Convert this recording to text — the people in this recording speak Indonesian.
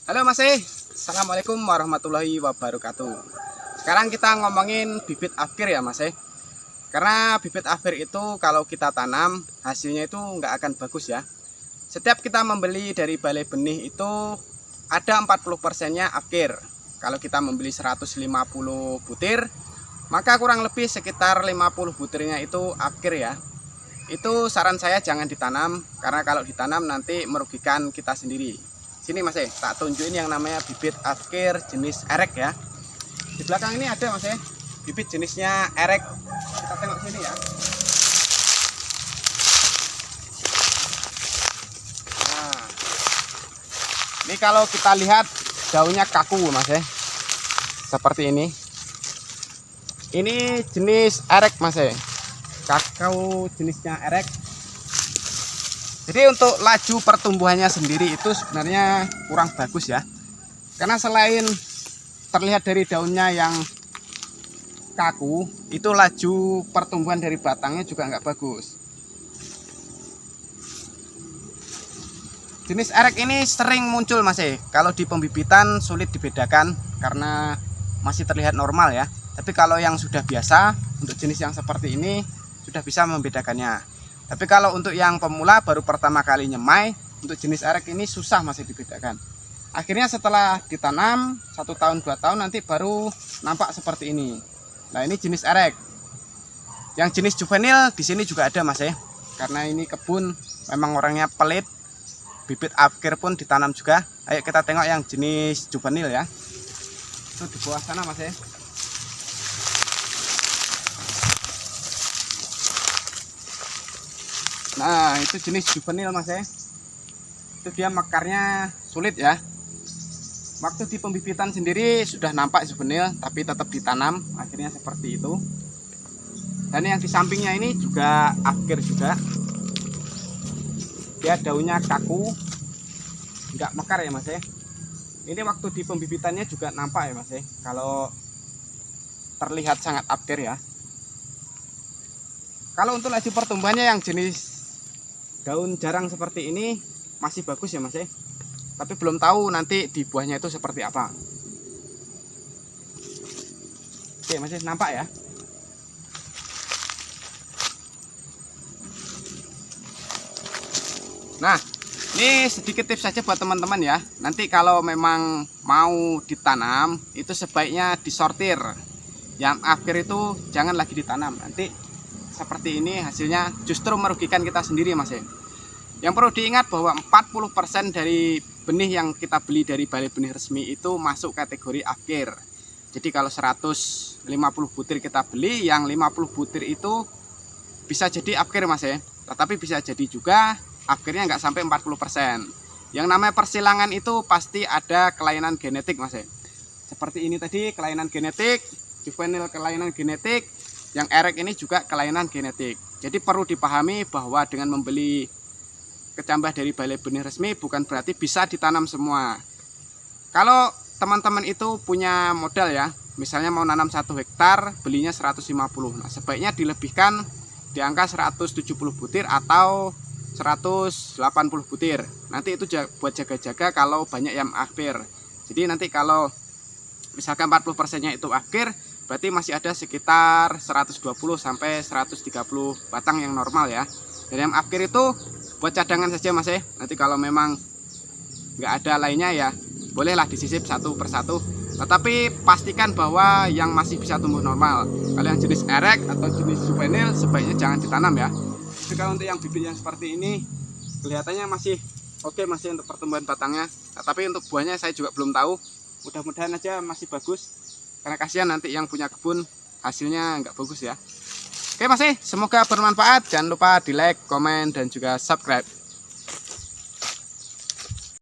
Halo Mas Assalamualaikum warahmatullahi wabarakatuh. Sekarang kita ngomongin bibit afkir ya Mas Karena bibit afkir itu kalau kita tanam hasilnya itu nggak akan bagus ya. Setiap kita membeli dari balai benih itu ada 40%-nya afkir. Kalau kita membeli 150 butir, maka kurang lebih sekitar 50 butirnya itu afkir ya. Itu saran saya jangan ditanam, karena kalau ditanam nanti merugikan kita sendiri. Sini Mas tak tunjukin yang namanya bibit afkir jenis erek ya. Di belakang ini ada Mas bibit jenisnya erek. Kita tengok sini ya. Nah, ini kalau kita lihat daunnya kaku Mas seperti ini. Ini jenis erek Mas kaku jenisnya erek. Jadi untuk laju pertumbuhannya sendiri itu sebenarnya kurang bagus ya. Karena selain terlihat dari daunnya yang kaku, itu laju pertumbuhan dari batangnya juga nggak bagus. Jenis erek ini sering muncul Mas kalau di pembibitan sulit dibedakan karena masih terlihat normal ya. Tapi kalau yang sudah biasa untuk jenis yang seperti ini sudah bisa membedakannya. Tapi kalau untuk yang pemula baru pertama kali nyemai, untuk jenis erek ini susah masih dibedakan. Akhirnya setelah ditanam 1 tahun 2 tahun nanti baru nampak seperti ini. Nah ini jenis erek. Yang jenis juvenil di sini juga ada Mas karena ini kebun memang orangnya pelit. Bibit afkir pun ditanam juga. Ayo kita tengok yang jenis juvenil ya. Itu di bawah sana Mas Nah itu jenis juvenil Mas itu dia mekarnya sulit ya. Waktu di pembibitan sendiri sudah nampak juvenil tapi tetap ditanam akhirnya seperti itu. Dan yang di sampingnya ini juga afkir juga. Dia daunnya kaku, enggak mekar ya Mas Ini waktu di pembibitannya juga nampak ya Mas kalau terlihat sangat afkir ya. Kalau untuk laju pertumbuhannya yang jenis daun jarang seperti ini masih bagus ya Mas tapi belum tahu nanti di buahnya itu seperti apa. Oke Mas nampak ya. Nah ini sedikit tips saja buat teman-teman ya. Nanti kalau memang mau ditanam itu sebaiknya disortir. Yang afkir itu jangan lagi ditanam, nanti seperti ini hasilnya justru merugikan kita sendiri Mas Yang perlu diingat bahwa 40% dari benih yang kita beli dari balai benih resmi itu masuk kategori afkir. Jadi kalau 150 butir kita beli, yang 50 butir itu bisa jadi afkir Mas tetapi bisa jadi juga afkirnya nggak sampai 40%. Yang namanya persilangan itu pasti ada kelainan genetik Mas Seperti ini tadi kelainan genetik, juvenil kelainan genetik, yang erek ini juga kelainan genetik. Jadi perlu dipahami bahwa dengan membeli kecambah dari balai benih resmi bukan berarti bisa ditanam semua. Kalau teman-teman itu punya modal ya, misalnya mau nanam 1 hektar belinya 150. Nah, sebaiknya dilebihkan di angka 170 butir atau 180 butir. Nanti itu buat jaga-jaga kalau banyak yang afkir. Jadi nanti kalau misalkan 40%-nya itu afkir, berarti masih ada sekitar 120 sampai 130 batang yang normal ya. Dan yang afkir itu buat cadangan saja Mas Nanti kalau memang nggak ada lainnya ya bolehlah disisip satu persatu. Tetapi pastikan bahwa yang masih bisa tumbuh normal. Kalau yang jenis erek atau jenis juvenil sebaiknya jangan ditanam ya. Tapi kalau untuk yang bibit yang seperti ini kelihatannya masih oke masih untuk pertumbuhan batangnya. Nah, tapi untuk buahnya saya juga belum tahu. Mudah-mudahan aja masih bagus. Karena kasihan nanti yang punya kebun hasilnya nggak bagus ya. Oke Mas semoga bermanfaat. Jangan lupa di like, komen, dan juga subscribe.